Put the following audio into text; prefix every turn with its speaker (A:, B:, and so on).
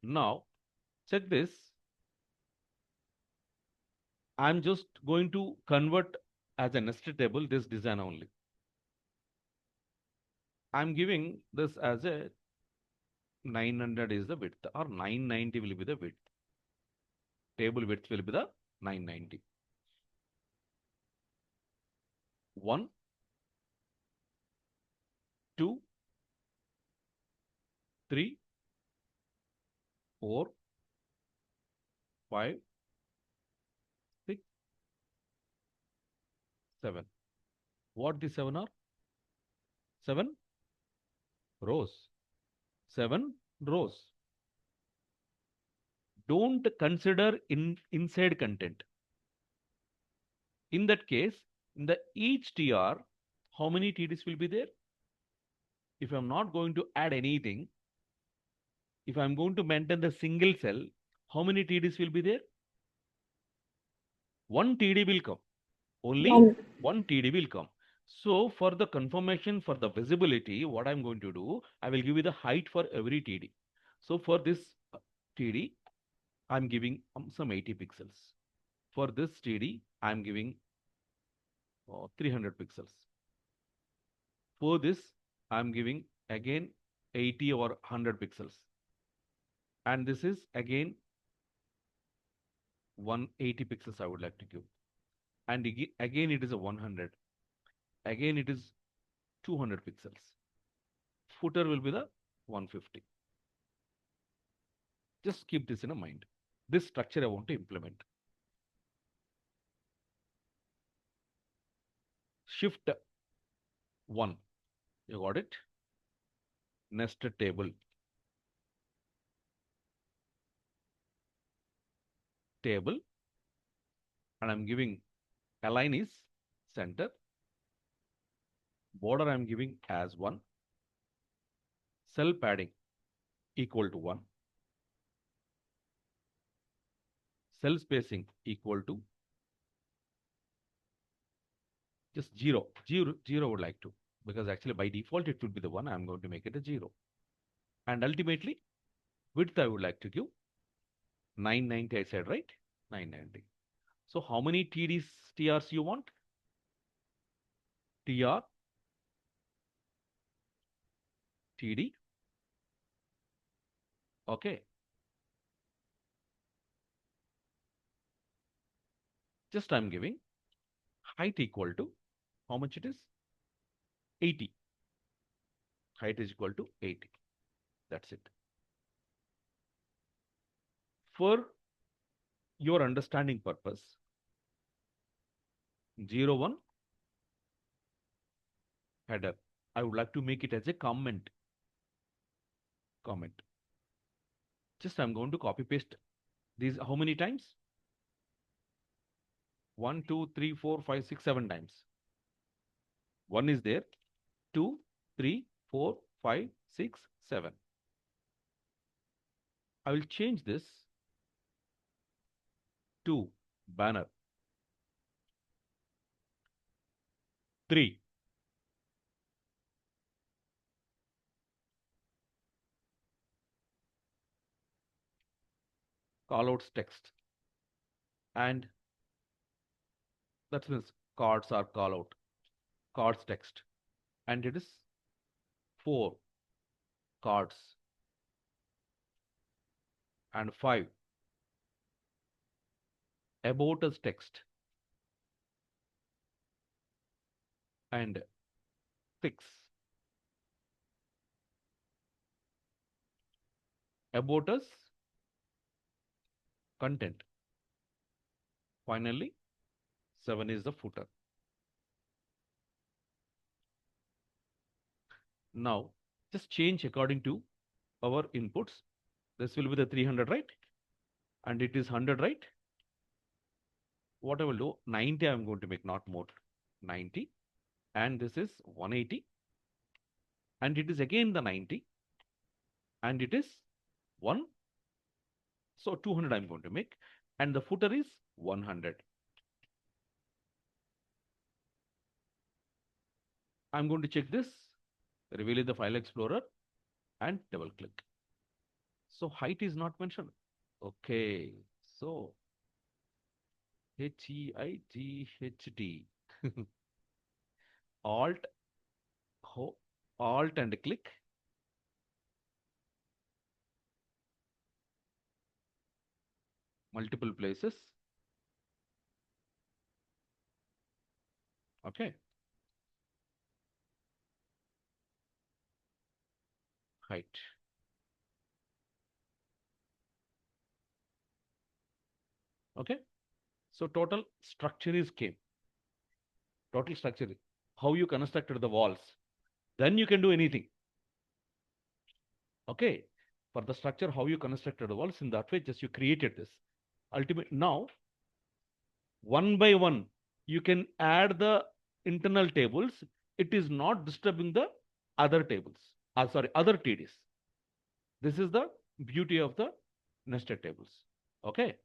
A: Now check this. I'm just going to convert as a nested table this design only. I'm giving this as a 900 is the width or 990 will be the width. Table width will be the 990. 1, 2, 3, 4, 5, 6, 7. What the 7 are? 7 rows. 7 rows. Don't consider inside content. In that case, in the each TR, how many TDs will be there? If I'm not going to add anything, if I'm going to maintain the single cell, how many TDs will be there? One TD will come. Only one TD will come. So for the confirmation, for the visibility, what I'm going to do, I will give you the height for every TD. So for this TD, I'm giving some 80 pixels. For this TD, I'm giving 300 pixels. For this, I'm giving again 80 or 100 pixels. And this is again 180 pixels I would like to give. And again it is a 100. Again it is 200 pixels. Footer will be the 150. Just keep this in a mind. This structure I want to implement. Shift 1. You got it? Nested table. Table. And I'm giving align is center. Border I'm giving as 1. Cell padding equal to 1. Cell spacing equal to just 0. 0 would like to, because actually by default it would be the 1. I'm going to make it a 0. And ultimately width I would like to give 990. I said, right? 990. So how many TRs you want? TR, TD. Okay. Just I'm giving height equal to how much it is? 80. Height is equal to 80. That's it. For your understanding purpose, 01 header. I would like to make it as a comment. Just I'm going to copy paste these how many times? 1, 2, 3, 4, 5, 6, 7 times. 1 is there. 2, 3, 4, 5, 6, 7. I will change this to banner. 3. Callouts text. And that means cards are call out. Cards text. And it is 4 cards. And 5 about us text. And 6 about us content. Finally, 7 is the footer. Now, just change according to our inputs. This will be the 300, right? And it is 100, right? What I will do, 90 I'm going to make, not more. 90. And this is 180. And it is again the 90. And it is 1. So 200 I'm going to make. And the footer is 100. I'm going to check this, reveal the file explorer and double click. So height is not mentioned. Okay. So HEIGHD. Alt, Alt and click. Multiple places. Okay. Height. Okay. So total structure is came. Total structure. How you constructed the walls. Then you can do anything. Okay. For the structure, how you constructed the walls in that way, just you created this. Ultimate now, one by one, you can add the internal tables. It is not disturbing the other tables. Sorry, other TDs. This is the beauty of the nested tables. Okay.